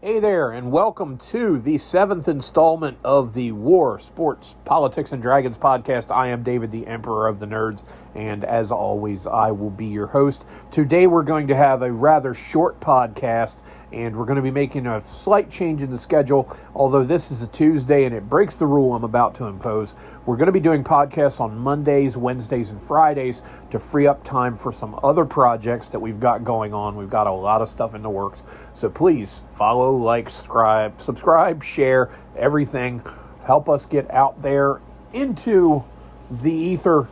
Hey there, and welcome to the 7th installment of the War, Sports, Politics, and Dragons podcast. I am David, the Emperor of the Nerds, and as always, I will be your host. Today we're going to have a rather short podcast, and we're going to be making a slight change in the schedule. Although this is a Tuesday and it breaks the rule I'm about to impose, we're going to be doing podcasts on Mondays, Wednesdays, and Fridays to free up time for some other projects that we've got going on. We've got a lot of stuff in the works. So please follow, like, subscribe, share, everything. Help us get out there into the ether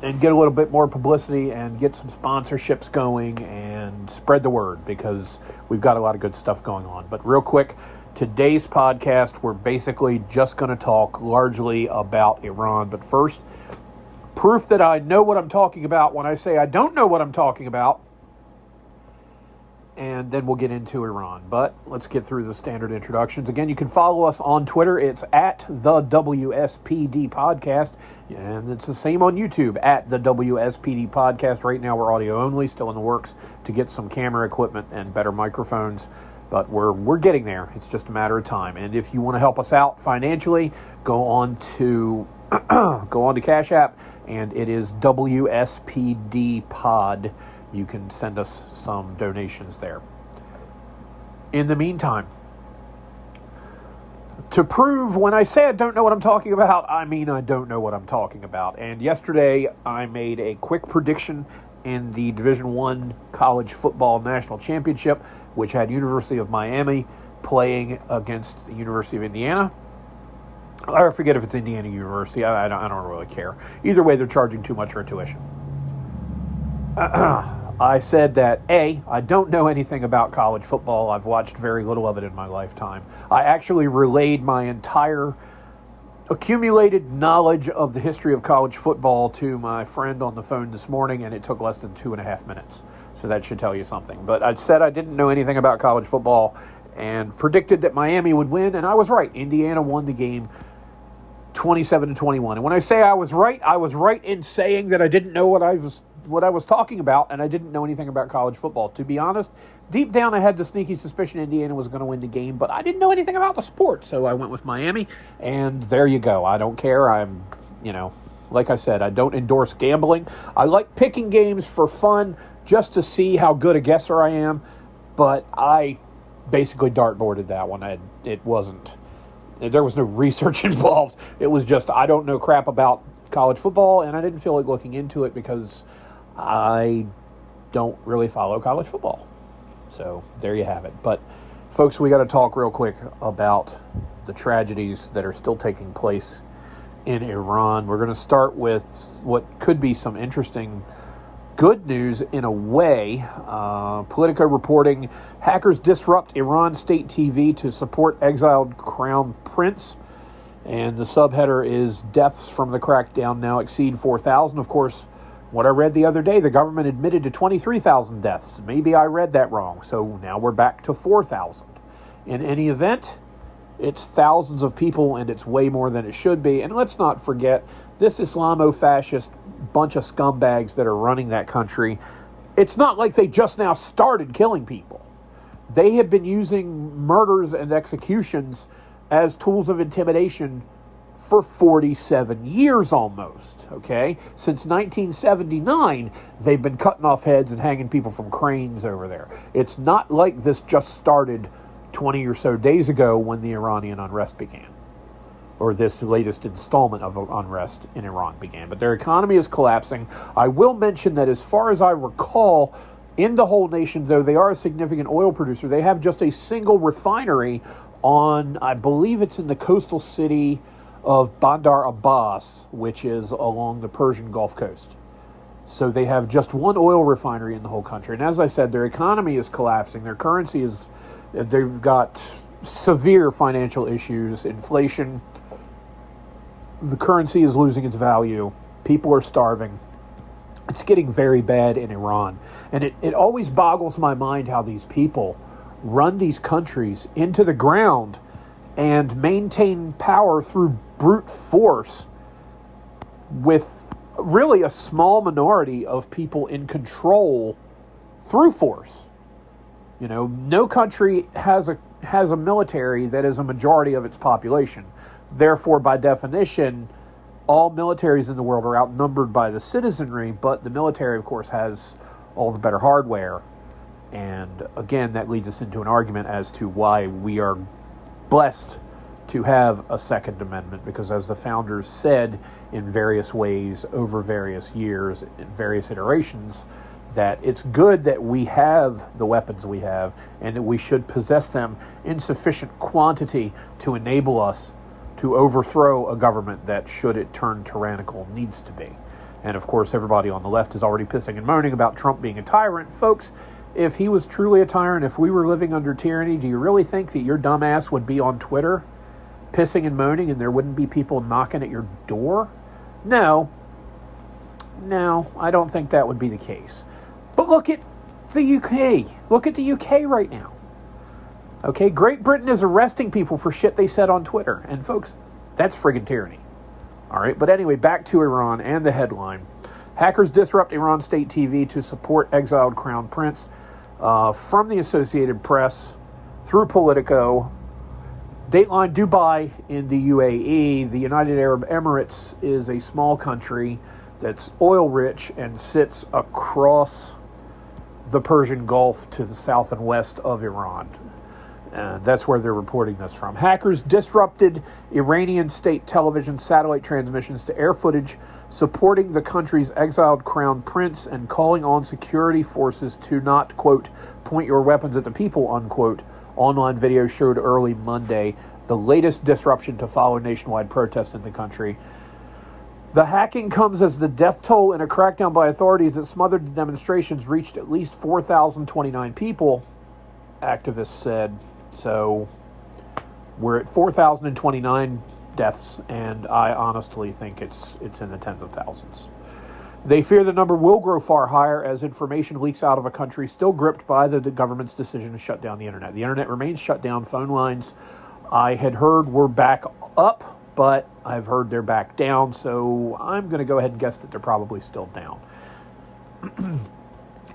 and get a little bit more publicity and get some sponsorships going and spread the word, because we've got a lot of good stuff going on. But real quick, today's podcast, we're basically just going to talk largely about Iran. But first, proof that I know what I'm talking about when I say I don't know what I'm talking about. And then we'll get into Iran. But let's get through the standard introductions. Again, you can follow us on Twitter. It's at the WSPD Podcast. And it's the same on YouTube, at the WSPD Podcast. Right now, we're audio only, still in the works to get some camera equipment and better microphones. But we're getting there. It's just a matter of time. And if you want to help us out financially, go on to Cash App, and it is WSPD Pod. You can send us some donations there. In the meantime, to prove when I say I don't know what I'm talking about, I mean I don't know what I'm talking about. And yesterday I made a quick prediction in the Division I College Football National Championship, which had University of Miami playing against the University of Indiana. I forget if it's Indiana University. I don't really care. Either way, they're charging too much for tuition. I said that, I don't know anything about college football. I've watched very little of it in my lifetime. I actually relayed my entire accumulated knowledge of the history of college football to my friend on the phone this morning, and it took less than 2.5 minutes. So that should tell you something. But I said I didn't know anything about college football and predicted that Miami would win, and I was right. Indiana won the game 27-21. And when I say I was right in saying that I didn't know what I was talking about, and I didn't know anything about college football. To be honest, deep down I had the sneaky suspicion Indiana was going to win the game, but I didn't know anything about the sport, so I went with Miami, and there you go. I don't care. Like I said, I don't endorse gambling. I like picking games for fun, just to see how good a guesser I am, but I basically dartboarded that one. There was no research involved. It was just, I don't know crap about college football, and I didn't feel like looking into it because I don't really follow college football. So there you have it. But folks, we got to talk real quick about the tragedies that are still taking place in Iran. We're going to start with what could be some interesting good news in a way. Politico reporting hackers disrupt Iran State TV to support exiled crown prince. And the subheader is deaths from the crackdown now exceed 4,000. Of course, what I read the other day, the government admitted to 23,000 deaths. Maybe I read that wrong. So now we're back to 4,000. In any event, it's thousands of people, and it's way more than it should be. And let's not forget, this Islamo-fascist bunch of scumbags that are running that country, it's not like they just now started killing people. They have been using murders and executions as tools of intimidation for 47 years almost, okay? Since 1979, they've been cutting off heads and hanging people from cranes over there. It's not like this just started 20 or so days ago when the Iranian unrest began, or this latest installment of unrest in Iran began. But their economy is collapsing. I will mention that as far as I recall, in the whole nation, though they are a significant oil producer, they have just a single refinery on, I believe it's in the coastal city of Bandar Abbas, which is along the Persian Gulf Coast. So they have just one oil refinery in the whole country. And as I said, their economy is collapsing. Their currency is, they've got severe financial issues, inflation. The currency is losing its value. People are starving. It's getting very bad in Iran. And it always boggles my mind how these people run these countries into the ground and maintain power through brute force with really a small minority of people in control through force. No country has a military that is a majority of its population. Therefore, by definition, all militaries in the world are outnumbered by the citizenry, but the military, of course, has all the better hardware. And again, that leads us into an argument as to why we are blessed to have a Second Amendment, because as the founders said in various ways over various years, in various iterations, that it's good that we have the weapons we have and that we should possess them in sufficient quantity to enable us to overthrow a government that, should it turn tyrannical, needs to be. And of course, everybody on the left is already pissing and moaning about Trump being a tyrant. Folks, if he was truly a tyrant, if we were living under tyranny, do you really think that your dumb ass would be on Twitter pissing and moaning and there wouldn't be people knocking at your door? No, I don't think that would be the case. But look at the UK. Look at the UK right now. Okay, Great Britain is arresting people for shit they said on Twitter. And folks, that's friggin' tyranny. All right, but anyway, back to Iran and the headline. Hackers disrupt Iran State TV to support exiled Crown Prince. From the Associated Press, through Politico, Dateline, Dubai in the UAE. The United Arab Emirates is a small country that's oil-rich and sits across the Persian Gulf to the south and west of Iran. That's where they're reporting this from. Hackers disrupted Iranian State Television satellite transmissions to air footage supporting the country's exiled crown prince and calling on security forces to not, quote, point your weapons at the people, unquote. Online video showed early Monday the latest disruption to follow nationwide protests in the country. The hacking comes as the death toll in a crackdown by authorities that smothered the demonstrations reached at least 4,029 people, activists said. So we're at 4,029 deaths, and I honestly think it's in the tens of thousands. They fear the number will grow far higher as information leaks out of a country still gripped by the government's decision to shut down the internet. The internet remains shut down. Phone lines, I had heard, were back up, but I've heard they're back down, so I'm going to go ahead and guess that they're probably still down.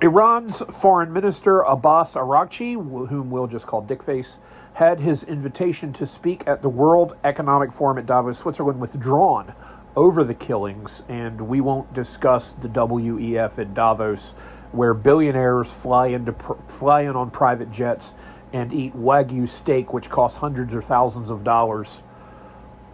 Iran's Foreign Minister Abbas Araghchi, whom we'll just call Dickface, had his invitation to speak at the World Economic Forum at Davos, Switzerland, withdrawn over the killings, and we won't discuss the WEF at Davos, where billionaires fly in on private jets and eat Wagyu steak, which costs hundreds or thousands of dollars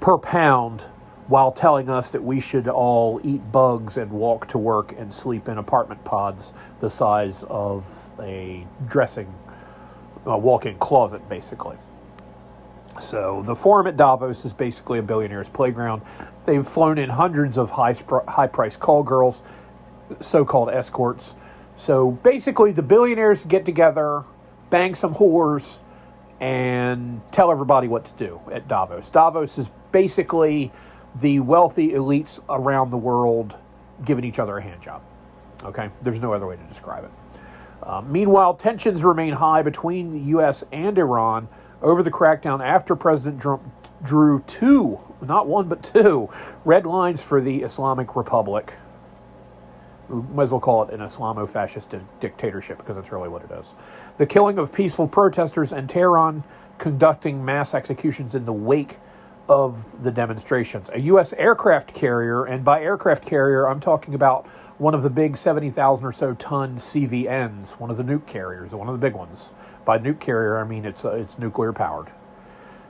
per pound, while telling us that we should all eat bugs and walk to work and sleep in apartment pods the size of a walk-in closet, basically. So the forum at Davos is basically a billionaire's playground. They've flown in hundreds of high-priced call girls, so-called escorts. So basically the billionaires get together, bang some whores, and tell everybody what to do at Davos. Davos is basically the wealthy elites around the world giving each other a hand job. Okay? There's no other way to describe it. Meanwhile, tensions remain high between the U.S. and Iran over the crackdown after President Trump drew two, not one but two, red lines for the Islamic Republic. We might as well call it an Islamo-fascist dictatorship, because that's really what it is. The killing of peaceful protesters and Tehran conducting mass executions in the wake of the demonstrations. A U.S. aircraft carrier, and by aircraft carrier, I'm talking about one of the big 70,000 or so ton CVNs, one of the nuke carriers, one of the big ones. By nuke carrier, I mean it's nuclear powered,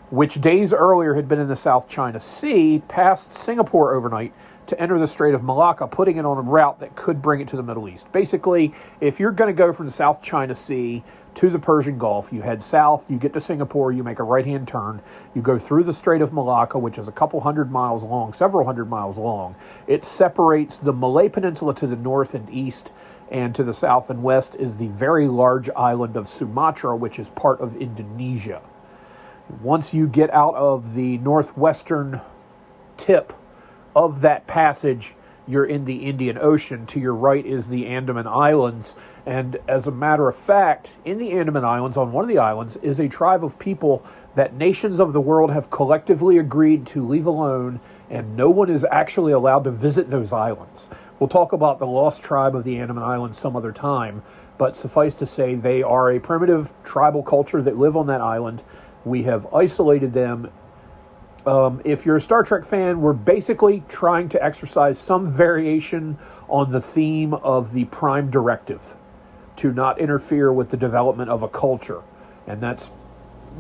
which days earlier had been in the South China Sea, passed Singapore overnight to enter the Strait of Malacca, putting it on a route that could bring it to the Middle East. Basically, if you're going to go from the South China Sea to the Persian Gulf, you head south, you get to Singapore, you make a right-hand turn, you go through the Strait of Malacca, which is a couple hundred miles long, several hundred miles long. It separates the Malay Peninsula to the north and east, and to the south and west is the very large island of Sumatra, which is part of Indonesia. Once you get out of the northwestern tip of that passage, you're in the Indian Ocean. To your right is the Andaman Islands. And as a matter of fact, in the Andaman Islands, on one of the islands, is a tribe of people that nations of the world have collectively agreed to leave alone, and no one is actually allowed to visit those islands. We'll talk about the lost tribe of the Andaman Islands some other time, But suffice to say, they are a primitive tribal culture that live on that island. We have isolated them. If you're a Star Trek fan, we're basically trying to exercise some variation on the theme of the Prime Directive to not interfere with the development of a culture. And that's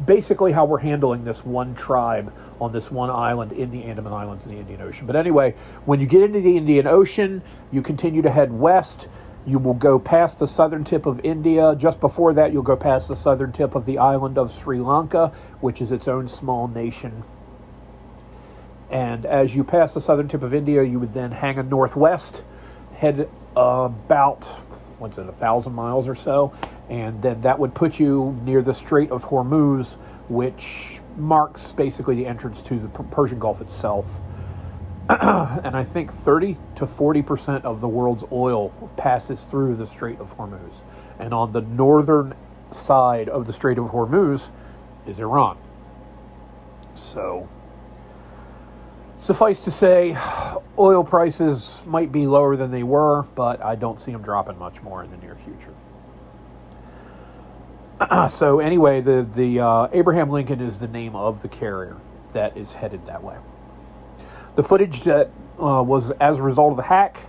basically how we're handling this one tribe on this one island in the Andaman Islands in the Indian Ocean. But anyway, when you get into the Indian Ocean, you continue to head west. You will go past the southern tip of India. Just before that, you'll go past the southern tip of the island of Sri Lanka, which is its own small nation. And as you pass the southern tip of India, you would then hang a northwest, head about, 1,000 miles or so, and then that would put you near the Strait of Hormuz, which marks basically the entrance to the Persian Gulf itself. And I think 30 to 40% of the world's oil passes through the Strait of Hormuz. And on the northern side of the Strait of Hormuz is Iran. So, suffice to say, oil prices might be lower than they were, but I don't see them dropping much more in the near future. So anyway, the Abraham Lincoln is the name of the carrier that is headed that way. The footage that was as a result of the hack,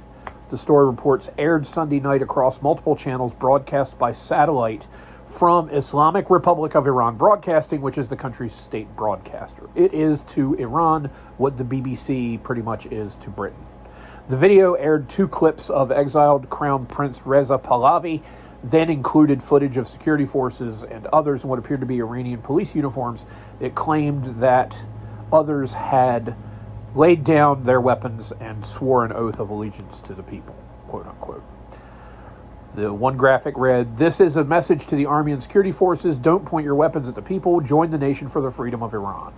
the story reports, aired Sunday night across multiple channels broadcast by satellite from Islamic Republic of Iran Broadcasting, which is the country's state broadcaster. It is to Iran what the BBC pretty much is to Britain. The video aired 2 clips of exiled Crown Prince Reza Pahlavi, then included footage of security forces and others in what appeared to be Iranian police uniforms. It claimed that others had laid down their weapons and swore an oath of allegiance to the people, quote unquote. The one graphic read, "This is a message to the army and security forces. Don't point your weapons at the people. Join the nation for the freedom of Iran."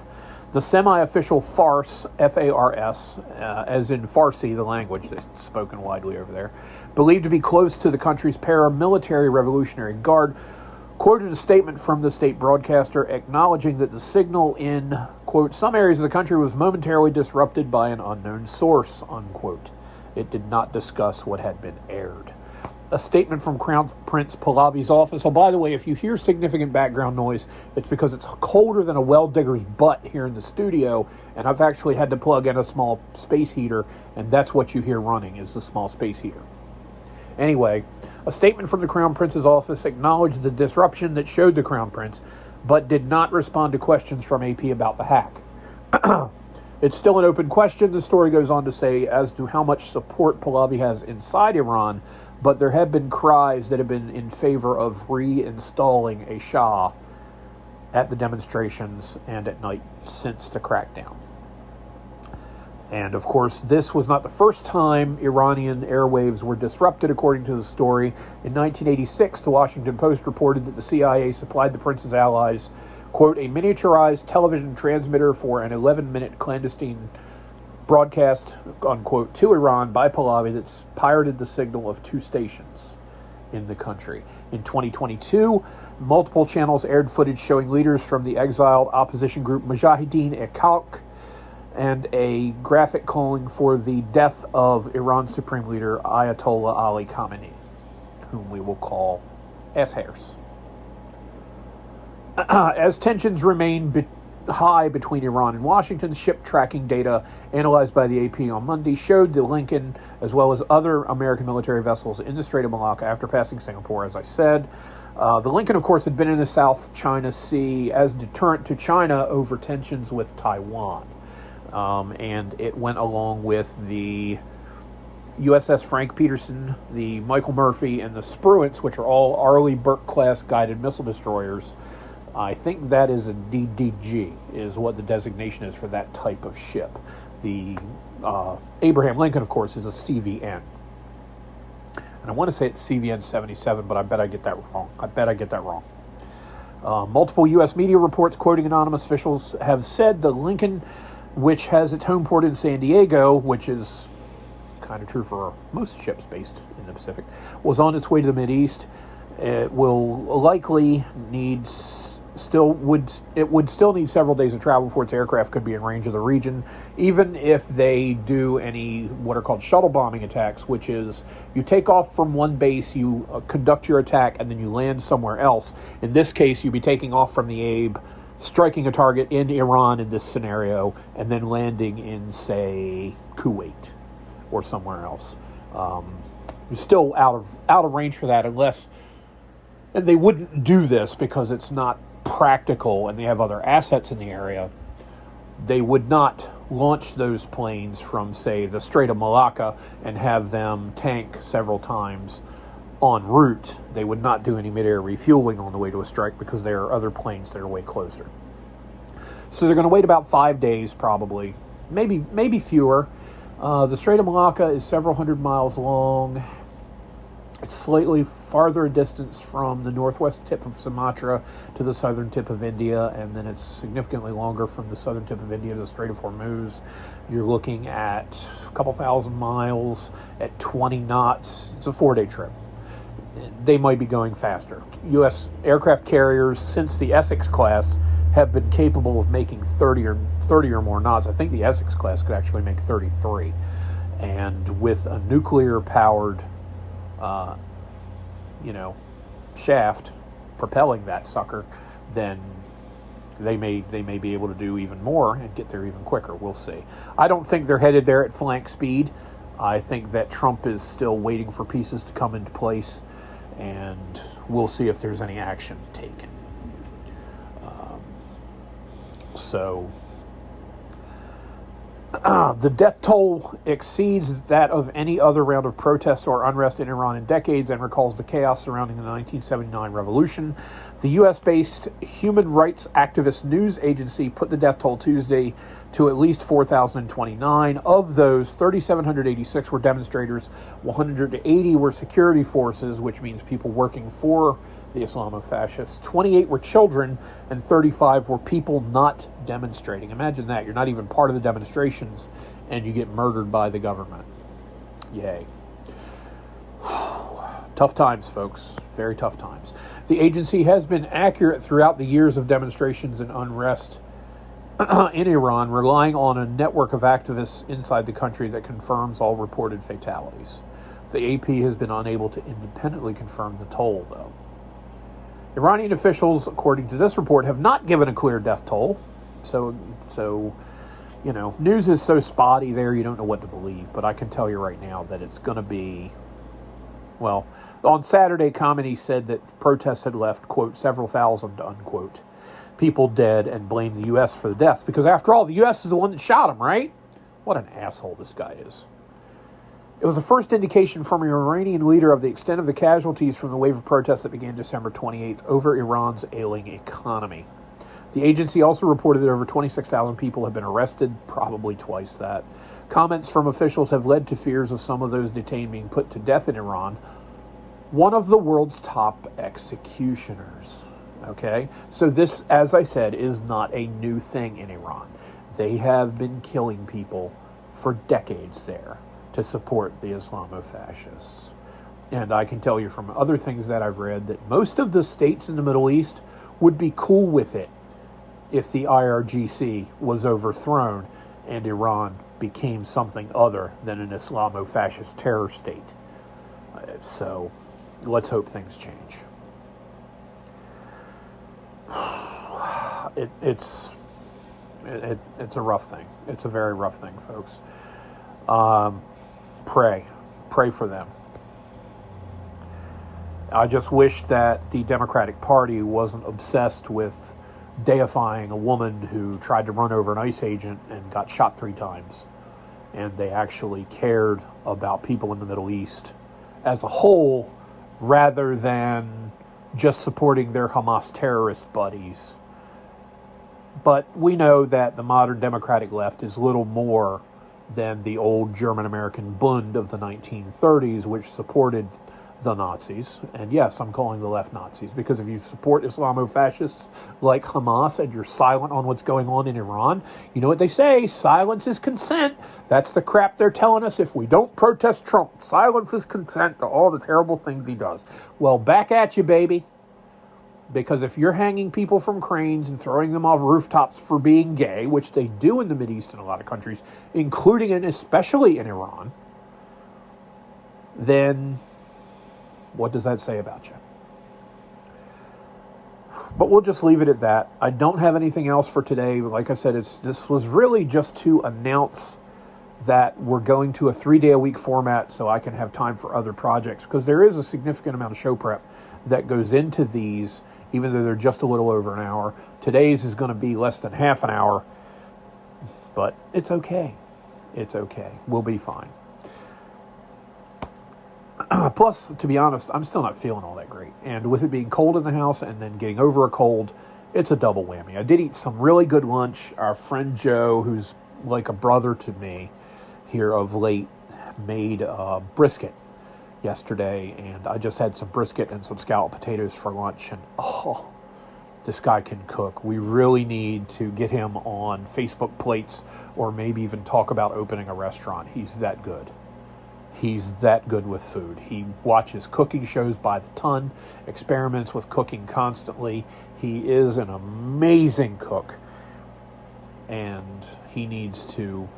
The semi-official farce, F-A-R-S, as in Farsi, the language that's spoken widely over there, believed to be close to the country's paramilitary Revolutionary Guard, quoted a statement from the state broadcaster acknowledging that the signal in, quote, some areas of the country was momentarily disrupted by an unknown source, unquote. It did not discuss what had been aired. A statement from Crown Prince Pahlavi's office. Oh, by the way, if you hear significant background noise, it's because it's colder than a well digger's butt here in the studio, and I've actually had to plug in a small space heater, and that's what you hear running, is the small space heater. Anyway, a statement from the Crown Prince's office acknowledged the disruption that showed the Crown Prince, but did not respond to questions from AP about the hack. It's still an open question, the story goes on to say, as to how much support Pahlavi has inside Iran, but there have been cries that have been in favor of reinstalling a Shah at the demonstrations and at night since the crackdown. And of course, this was not the first time Iranian airwaves were disrupted, according to the story. In 1986, the Washington Post reported that the CIA supplied the prince's allies, quote, a miniaturized television transmitter for an 11-minute clandestine broadcast, unquote, to Iran by Pahlavi that's pirated the signal of 2 stations in the country. In 2022, multiple channels aired footage showing leaders from the exiled opposition group Mujahideen-e-Khalq and a graphic calling for the death of Iran's Supreme Leader Ayatollah Ali Khamenei, whom we will call S-Hairs. As tensions remain high between Iran and Washington, ship tracking data analyzed by the AP on Monday showed the Lincoln, as well as other American military vessels in the Strait of Malacca after passing Singapore, as I said. The Lincoln, of course, had been in the South China Sea as deterrent to China over tensions with Taiwan. And it went along with the USS Frank Peterson, the Michael Murphy, and the Spruance, which are all Arleigh Burke-class guided missile destroyers. I think that is a DDG, is what the designation is for that type of ship. The Abraham Lincoln, of course, is a CVN. And I want to say it's CVN 77, but I bet I get that wrong. Multiple U.S. media reports quoting anonymous officials have said the Lincoln, which has its home port in San Diego, which is kind of true for most ships based in the Pacific, was on its way to the Mideast. It will likely need would still need several days of travel before its aircraft could be in range of the region, even if they do any what are called shuttle bombing attacks, which is you take off from one base, you conduct your attack, and then you land somewhere else. In this case, you'd be taking off from the Abe, striking a target in Iran in this scenario, and then landing in, say, Kuwait or somewhere else. You're still out of range for that unless, and they wouldn't do this because it's not practical and they have other assets in the area. They would not launch those planes from, say, the Strait of Malacca and have them tank several times en route. They would not do any mid-air refueling on the way to a strike because there are other planes that are way closer. So they're going to wait about 5 days, probably, maybe fewer. The Strait of Malacca is several hundred miles long. It's slightly farther a distance from the northwest tip of Sumatra to the southern tip of India, and then it's significantly longer from the southern tip of India to the Strait of Hormuz. You're looking at a couple thousand miles at 20 knots. It's a 4-day trip. They might be going faster. U.S. aircraft carriers, since the Essex class, have been capable of making 30 or more knots. I think the Essex class could actually make 33. And with a nuclear-powered shaft propelling that sucker, then they may be able to do even more and get there even quicker. We'll see. I don't think they're headed there at flank speed. I think that Trump is still waiting for pieces to come into place, and we'll see if there's any action taken. The death toll exceeds that of any other round of protests or unrest in Iran in decades and recalls the chaos surrounding the 1979 revolution. The U.S.-based human rights activist news agency put the death toll Tuesday to at least 4,029. Of those, 3,786 were demonstrators, 180 were security forces, which means people working for the Islamo-fascists. 28 were children, and 35 were people not demonstrating. Imagine that. You're not even part of the demonstrations, and you get murdered by the government. Yay. Tough times, folks. Very tough times. The agency has been accurate throughout the years of demonstrations and unrest in Iran, relying on a network of activists inside the country that confirms all reported fatalities. The AP has been unable to independently confirm the toll, though. Iranian officials, according to this report, have not given a clear death toll. So news is so spotty there, you don't know what to believe. But I can tell you right now that it's going to be, well, on Saturday, Khamenei said that protests had left, quote, several thousand, unquote, people dead, and blamed the U.S. for the deaths. Because after all, the U.S. is the one that shot him, right? What an asshole this guy is. It was the first indication from an Iranian leader of the extent of the casualties from the wave of protests that began December 28th over Iran's ailing economy. The agency also reported that over 26,000 people have been arrested, probably twice that. Comments from officials have led to fears of some of those detained being put to death in Iran, one of the world's top executioners. Okay? So this, as I said, is not a new thing in Iran. They have been killing people for decades there to support the Islamo-fascists. And I can tell you from other things that I've read that most of the states in the Middle East would be cool with it if the IRGC was overthrown and Iran became something other than an Islamo-fascist terror state. So let's hope things change. It's a rough thing. It's a very rough thing, folks. Pray for them. I just wish that the Democratic Party wasn't obsessed with deifying a woman who tried to run over an ICE agent and got shot 3 times. And they actually cared about people in the Middle East as a whole rather than just supporting their Hamas terrorist buddies. But we know that the modern Democratic left is little more than the old German-American Bund of the 1930s, which supported the Nazis. And yes, I'm calling the left Nazis, because if you support Islamo-fascists like Hamas and you're silent on what's going on in Iran, you know what they say, silence is consent. That's the crap they're telling us if we don't protest Trump. Silence is consent to all the terrible things he does. Well, back at you, baby. Because if you're hanging people from cranes and throwing them off rooftops for being gay, which they do in the Mideast in a lot of countries, including and especially in Iran, then what does that say about you? But we'll just leave it at that. I don't have anything else for today. Like I said, this was really just to announce that we're going to a 3-day-a-week format so I can have time for other projects, because there is a significant amount of show prep that goes into these, even though they're just a little over an hour. Today's is going to be less than half an hour, but it's okay. It's okay. We'll be fine. Plus, to be honest, I'm still not feeling all that great. And with it being cold in the house and then getting over a cold, it's a double whammy. I did eat some really good lunch. Our friend Joe, who's like a brother to me here of late, made brisket yesterday. And I just had some brisket and some scalloped potatoes for lunch. And, oh, this guy can cook. We really need to get him on Facebook plates or maybe even talk about opening a restaurant. He's that good. He's that good with food. He watches cooking shows by the ton, experiments with cooking constantly. He is an amazing cook, and he needs to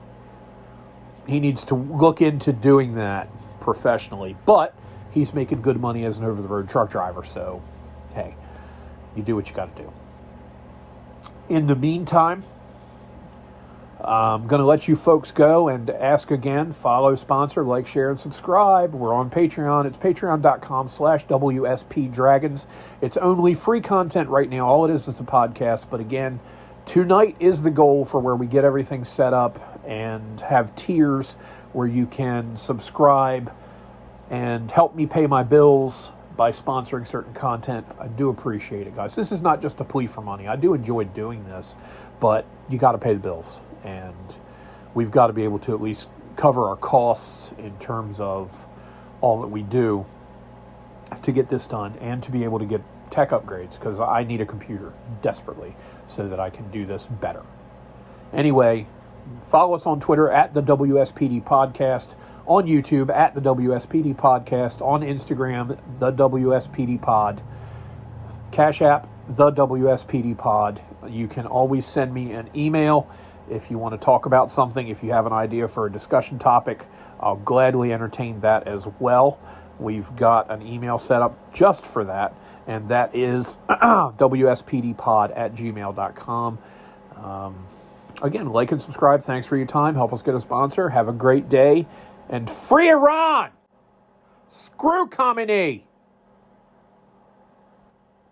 look into doing that professionally. But he's making good money as an over-the-road truck driver, so hey, you do what you got to do. In the meantime, I'm going to let you folks go and ask again. Follow, sponsor, like, share, and subscribe. We're on Patreon. It's patreon.com/WSP Dragons. It's only free content right now. All it is a podcast. But again, tonight is the goal for where we get everything set up and have tiers where you can subscribe and help me pay my bills by sponsoring certain content. I do appreciate it, guys. This is not just a plea for money. I do enjoy doing this, but you got to pay the bills. And we've got to be able to at least cover our costs in terms of all that we do to get this done and to be able to get tech upgrades, because I need a computer desperately so that I can do this better. Anyway, follow us on Twitter at the WSPD Podcast, on YouTube at the WSPD Podcast, on Instagram, the WSPD Pod, Cash App, the WSPD Pod. You can always send me an email if you want to talk about something. If you have an idea for a discussion topic, I'll gladly entertain that as well. We've got an email set up just for that, and that is wspdpod@gmail.com. Again, like and subscribe. Thanks for your time. Help us get a sponsor. Have a great day. And free Iran! Screw Khamenei!